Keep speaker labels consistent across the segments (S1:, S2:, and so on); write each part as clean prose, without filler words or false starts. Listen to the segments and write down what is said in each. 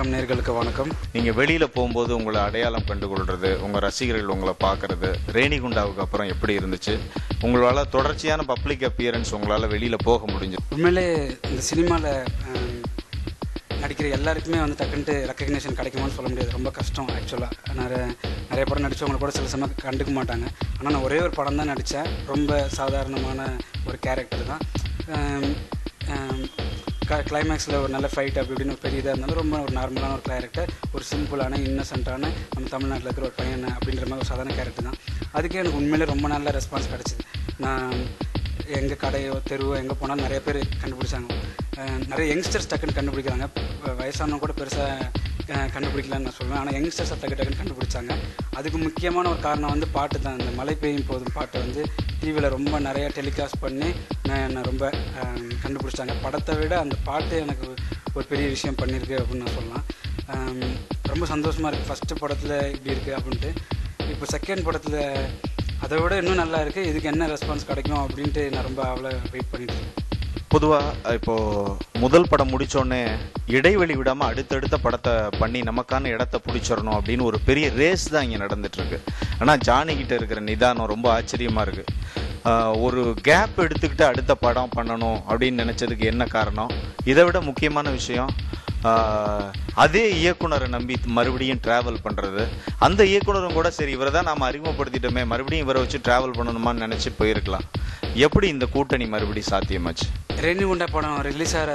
S1: FM நேயர்களுக்கு வணக்கம்.
S2: நீங்கள் வெளியில் போகும்போது உங்களை அடையாளம் கண்டுகொள்வது, உங்கள் ரசிகர்கள் உங்களை பார்க்குறது ரேணிகுண்டாவுக்கு அப்புறம் எப்படி இருந்துச்சு? உங்களால் தொடர்ச்சியான பப்ளிக் அப்பியரன்ஸ் உங்களால் வெளியில் போக முடிஞ்சு?
S1: உண்மையிலே இந்த சினிமாவில் நடிக்கிற எல்லாருக்குமே வந்து டக்குன்ட்டு ரெக்கக்னேஷன் கிடைக்குமான்னு சொல்ல முடியாது. ரொம்ப கஷ்டம். ஆக்சுவலாக நிறைய படம் நடித்தவங்களை கூட சில சமயம் கண்டுக்க மாட்டாங்க. ஆனால் நான் ஒரே ஒரு படம் தான் நடித்தேன். ரொம்ப சாதாரணமான ஒரு கேரக்டர் தான். கிளைமேக்ஸில் ஒரு நல்ல ஃபைட் அப்படி இப்படின்னு ஒரு பெரிய இதாக இருந்தாலும் ரொம்ப ஒரு நார்மலான ஒரு கேரக்டர், ஒரு சிம்பிளான இன்னசென்ட்டான நம்ம தமிழ்நாட்டில் இருக்கிற ஒரு பையன் அப்படின்ற மாதிரி ஒரு சாதாரண கேரக்டர் தான். அதுக்கே எனக்கு உண்மையிலே ரொம்ப நல்ல ரெஸ்பான்ஸ் கிடச்சிது. நான் எங்கள் கடையோ தெருவோ எங்கே போனாலும் நிறைய பேர் கண்டுபிடிச்சாங்க. நிறைய யங்ஸ்டர்ஸ் டக்குன்னு கண்டுபிடிக்கிறாங்க. வயசானவங்க கூட பெருசாக கண்டுபிடிக்கலான்னு நான் சொல்லுவேன். ஆனால் யங்ஸ்டர்ஸை டக்குன்னு கண்டுபிடிச்சாங்க. அதுக்கு முக்கியமான ஒரு காரணம் வந்து பாட்டு தான். இந்த மழை பெய்யும் போதும் பாட்டு வந்து டிவியில் ரொம்ப நிறையா டெலிகாஸ்ட் பண்ணி என்னை ரொம்ப கண்டுபிடிச்சாங்க. படத்தை விட அந்த பாட்டு எனக்கு ஒரு பெரிய விஷயம் பண்ணியிருக்கு அப்படின்னு நான் சொல்லலாம். ரொம்ப சந்தோஷமாக இருக்குது. ஃபஸ்ட்டு படத்தில் இப்படி இருக்குது அப்படின்ட்டு. இப்போ செகண்ட் படத்தில் அதை விட இன்னும் நல்லா இருக்குது. இதுக்கு என்ன ரெஸ்பான்ஸ் கிடைக்கும் அப்படின்ட்டு நான் ரொம்ப அவ்வளோ வெயிட் பண்ணிட்டு இருக்கேன்.
S2: பொதுவாக இப்போது முதல் படம் முடித்தோடனே இடைவெளி விடாமல் அடுத்தடுத்த படத்தை பண்ணி நமக்கான இடத்த பிடிச்சிடணும் அப்படின்னு ஒரு பெரிய ரேஸ் தான் இங்கே நடந்துகிட்ருக்கு. ஆனால் ஜானிகிட்ட இருக்கிற நிதானம் ரொம்ப ஆச்சரியமாக இருக்குது. ஒரு கேப் எடுத்துக்கிட்டு அடுத்த படம் பண்ணணும் அப்படின்னு நினச்சதுக்கு என்ன காரணம்? இதை விட முக்கியமான விஷயம், அதே இயக்குனரை நம்பி மறுபடியும் ட்ராவல் பண்ணுறது. அந்த இயக்குனரும் கூட சரி இவரை தான் நாம் அறிமுகப்படுத்திட்டோமே, மறுபடியும் இவரை வச்சு ட்ராவல் பண்ணணுமான்னு நினச்சி போயிருக்கலாம். எப்படி இந்த கூட்டணி மறுபடியும் சாத்தியமாச்சு?
S1: ரேணிகுண்டா படம் ரிலீஸ் ஆகிற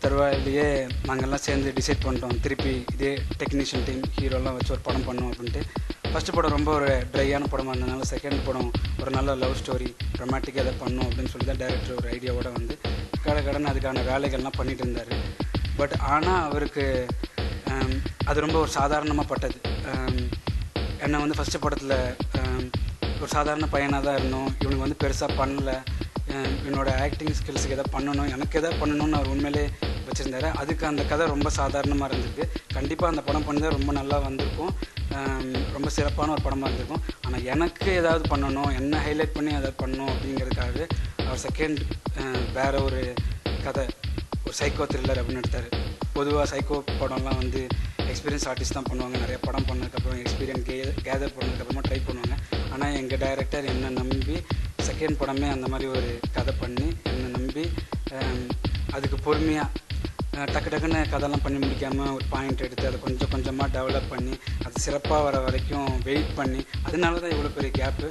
S1: தருவாயிலேயே நாங்கள்லாம் சேர்ந்து டிசைட் பண்ணிட்டோம், திருப்பி இதே டெக்னீஷியன் டீம் ஹீரோலாம் வச்சு ஒரு படம் பண்ணோம் அப்படின்ட்டு. ஃபஸ்ட்டு படம் ரொம்ப ஒரு ட்ரையான படமாக இருந்ததுனால செகண்ட் படம் ஒரு நல்ல லவ் ஸ்டோரி ரொமாட்டிக்காக அதை பண்ணோம் அப்படின்னு சொல்லி தான் டைரக்டர் ஒரு ஐடியாவோட வந்து கடன் அதுக்கான வேலைகள்லாம் பண்ணிட்டு இருந்தார். பட் ஆனால் அவருக்கு அது ரொம்ப ஒரு சாதாரணமாக பட்டது. என்னை வந்து ஃபஸ்ட்டு படத்தில் ஒரு சாதாரண பையனாக தான் இருந்தோம். இவனுக்கு வந்து பெருசாக பண்ணலை, என்னோடய ஆக்டிங் ஸ்கில்ஸுக்கு எதாவது பண்ணணும், எனக்கு எதாவது பண்ணணும்னு அவர் உண்மையிலே வச்சுருந்தாரு. அதுக்கு அந்த கதை ரொம்ப சாதாரணமாக இருந்திருக்கு. கண்டிப்பாக அந்த படம் பண்ணி தான் ரொம்ப நல்லா வந்திருக்கும், ரொம்ப சிறப்பான ஒரு படமாக இருந்திருக்கும். ஆனால் எனக்கு ஏதாவது பண்ணணும், என்ன ஹைலைட் பண்ணி எதாவது பண்ணணும் அப்படிங்கிறதுக்காக அவர் செகண்ட் வேறு ஒரு கதை, ஒரு சைக்கோ த்ரில்லர் அப்படின்னு எடுத்தார். பொதுவாக சைக்கோ படம்லாம் வந்து எக்ஸ்பீரியன்ஸ் ஆர்டிஸ்ட் தான் பண்ணுவாங்க. நிறைய படம் பண்ணதுக்கப்புறம் எக்ஸ்பீரியன்ஸ் கேதர் பண்ணதுக்கப்புறமா ட்ரை பண்ணுவாங்க. ஆனால் எங்கள் டைரக்டர் என்னை நம்பி செகண்ட் படமே அந்த மாதிரி ஒரு கதை பண்ணி என்னை நம்பி அதுக்கு பொறுமையாக டக்குன்னு கதைலாம் பண்ணி முடிக்காமல் ஒரு பாயிண்ட் எடுத்து அதை கொஞ்சம் கொஞ்சமாக டெவலப் பண்ணி அது சிறப்பாக வர வரைக்கும் வெயிட் பண்ணி, அதனால தான் இவ்வளோ பெரிய கேப்பு.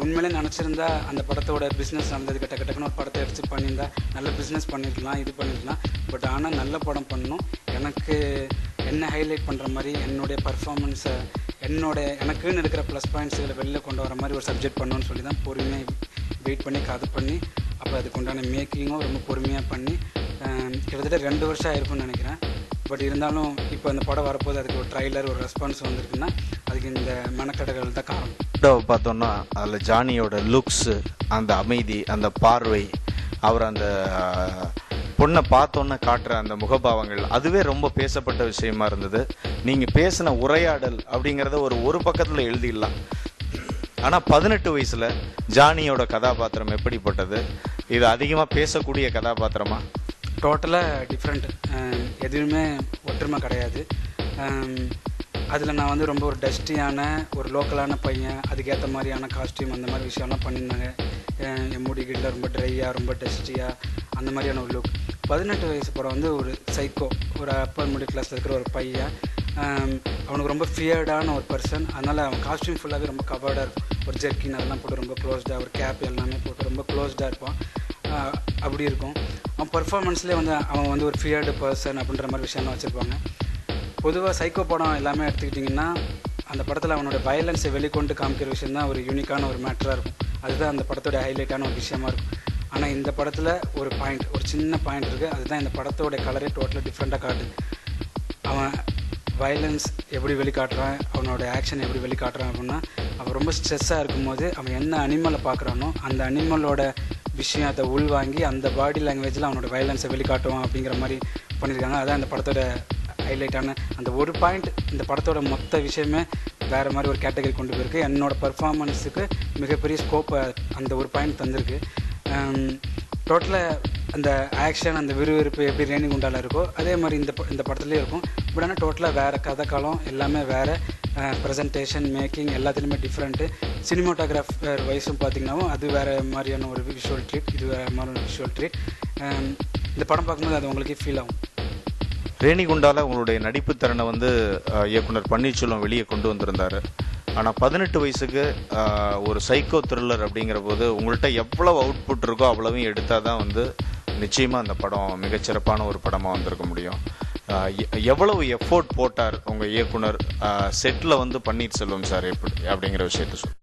S1: உண்மையிலே நினச்சிருந்தா அந்த படத்தோட பிஸ்னஸ் நடந்ததுக்கு டக்குன்னு ஒரு படத்தை எடுத்து பண்ணியிருந்தா நல்ல பிஸ்னஸ் பண்ணியிருக்கலாம், இது பண்ணியிருக்கலாம். பட் ஆனால் நல்ல படம் பண்ணணும், எனக்கு என்ன ஹைலைட் பண்ணுற மாதிரி என்னுடைய பர்ஃபார்மன்ஸை எனக்குன்னு இருக்கிற ப்ளஸ் பாயிண்ட்ஸுகளை வெளியில் கொண்டு வர மாதிரி ஒரு சப்ஜெக்ட் பண்ணணும்னு சொல்லி தான் பொறுமையாக வெயிட் பண்ணி கதை பண்ணி அப்புறம் அதுக்கு உண்டான மேக்கிங்கும் ரொம்ப பொறுமையாக பண்ணி கிட்டத்தட்ட 2 வருஷம் ஆயிருக்கும்னு நினைக்கிறேன். பட் இருந்தாலும் இப்போ அந்த படம் வரப்போது அதுக்கு ஒரு ட்ரைலர் ஒரு ரெஸ்பான்ஸ் வந்திருக்குன்னா அதுக்கு இந்த மெனக்கடைகள் தான் காரணம்.
S2: பார்த்தோன்னா அதில் ஜானியோட லுக்ஸு, அந்த அமைதி, அந்த பார்வை, அவர் அந்த பொண்ணை பார்த்தோன்னே காட்டுற அந்த முகபாவங்கள், அதுவே ரொம்ப பேசப்பட்ட விஷயமா இருந்தது. நீங்கள் பேசின உரையாடல் அப்படிங்கிறத ஒரு பக்கத்தில் எழுதிடலாம். ஆனால் 18 வயசில் ஜானியோட கதாபாத்திரம் எப்படிப்பட்டது? இது அதிகமாக பேசக்கூடிய கதாபாத்திரமா?
S1: டோட்டலாக டிஃப்ரெண்ட், எதுவுமே ஒற்றுமை கிடையாது. அதில் நான் வந்து ரொம்ப ஒரு டஸ்டியான ஒரு லோக்கலான பையன், அதுக்கேற்ற மாதிரியான காஸ்டியூம் அந்த மாதிரி விஷயம்லாம் பண்ணியிருந்தாங்க. என் முடி கிட்ட ரொம்ப ட்ரையாக ரொம்ப டஸ்டியாக அந்த மாதிரியான ஒரு லுக். 18 வயசு படம் வந்து ஒரு சைக்கோ, ஒரு அப்பர் மிடில் கிளாஸில் இருக்கிற ஒரு பையன். அவனுக்கு ரொம்ப ஃபியர்டான ஒரு பர்சன். அதனால் அவன் காஸ்டியூம் ஃபுல்லாகவே ரொம்ப கவர்டாக இருக்கும். ஒரு ஜெர்க்கின் அதெல்லாம் போட்டு ரொம்ப க்ளோஸ்டாக, ஒரு கேப் எல்லாமே போட்டு ரொம்ப க்ளோஸ்டாக இருப்பான். அப்படி இருக்கும். அவன் பர்ஃபார்மன்ஸ்லேயே வந்து அவன் வந்து ஒரு ஃபியர்டு பர்சன் அப்படின்ற மாதிரி விஷயம்லாம் வச்சுருப்பாங்க. பொதுவாக சைக்கோ படம் எல்லாமே எடுத்துக்கிட்டிங்கன்னா அந்த படத்தில் அவனோட வயலன்ஸை வெளிக்கொண்டு காமிக்கிற விஷயம் தான் ஒரு யூனிக்கான ஒரு மேட்டராக இருக்கும். அதுதான் அந்த படத்தோட ஹைலைட்டான ஒரு விஷயமா இருக்கும். ஆனால் இந்த படத்தில் ஒரு பாயிண்ட், ஒரு சின்ன பாயிண்ட் இருக்குது. அதுதான் இந்த படத்தோட கலரே டோட்டலாக டிஃப்ரெண்ட்டாக காட்டுது. அவன் வயலன்ஸ் எப்படி வெளிக்காட்டுறான், அவனோட ஆக்ஷன் எப்படி வெளிக்காட்டுறான் அப்படின்னா, அவன் ரொம்ப ஸ்ட்ரெஸ்ஸாக இருக்கும்போது அவன் என்ன அனிமலை பார்க்குறானோ அந்த அனிமலோட விஷயத்தை உள்வாங்கி அந்த பாடி லாங்குவேஜில் அவனோட வயலன்ஸை வெளிக்காட்டுவான் அப்படிங்கிற மாதிரி பண்ணியிருக்காங்க. அதான் இந்த படத்தோட ஹைலைட்டான அந்த ஒரு பாயிண்ட். இந்த படத்தோட மொத்த விஷயமே வேறு மாதிரி ஒரு கேட்டகரி கொண்டு போயிருக்கு. என்னோடய பர்ஃபார்மன்ஸுக்கு மிகப்பெரிய ஸ்கோப்பை அந்த ஒரு பாயிண்ட் தந்திருக்கு. டோட்டலாக அந்த ஆக்ஷன் அந்த விறுவிறுப்பு எப்படி ரேணிகுண்டால இருக்கோ அதே மாதிரி இந்த படத்துலேயும் இருக்கும். பட் ஆனால் டோட்டலாக வேறு கதை காலம் எல்லாமே வேறு, ப்ரெசன்டேஷன் மேக்கிங் எல்லாத்துலேயுமே டிஃப்ரெண்ட்டு. சினிமாட்டோகிராஃபர் வைஸும் பார்த்திங்கனாவும் அது வேறு மாதிரியான ஒரு விஷுவல் ட்ரீட், இது வேறு மாதிரி ஒரு விஷுவல் ட்ரீட். இந்த படம் பார்க்கும்போது அது உங்களுக்கே ஃபீல் ஆகும்.
S2: ரேணிகுண்டால உங்களுடைய நடிப்பு திறனை வந்து இயக்குனர் பன்னீர்செல்வம் வெளியே கொண்டு வந்திருந்தாரு. ஆனால் 18 வயசுக்கு ஒரு சைக்கோ த்ரில்லர் அப்படிங்கிற போது உங்கள்கிட்ட எவ்வளவு அவுட்புட் இருக்கோ அவ்வளவையும் எடுத்தால் தான் வந்து நிச்சயமாக அந்த படம் மிகச்சிறப்பான ஒரு படமாக வந்திருக்க முடியும். எவ்வளவு எஃபோர்ட் போட்டார் உங்கள் இயக்குனர் செட்டில் வந்து பன்னீர்செல்வம் சார் எப்படி அப்படிங்கிற விஷயத்த சொல்லு.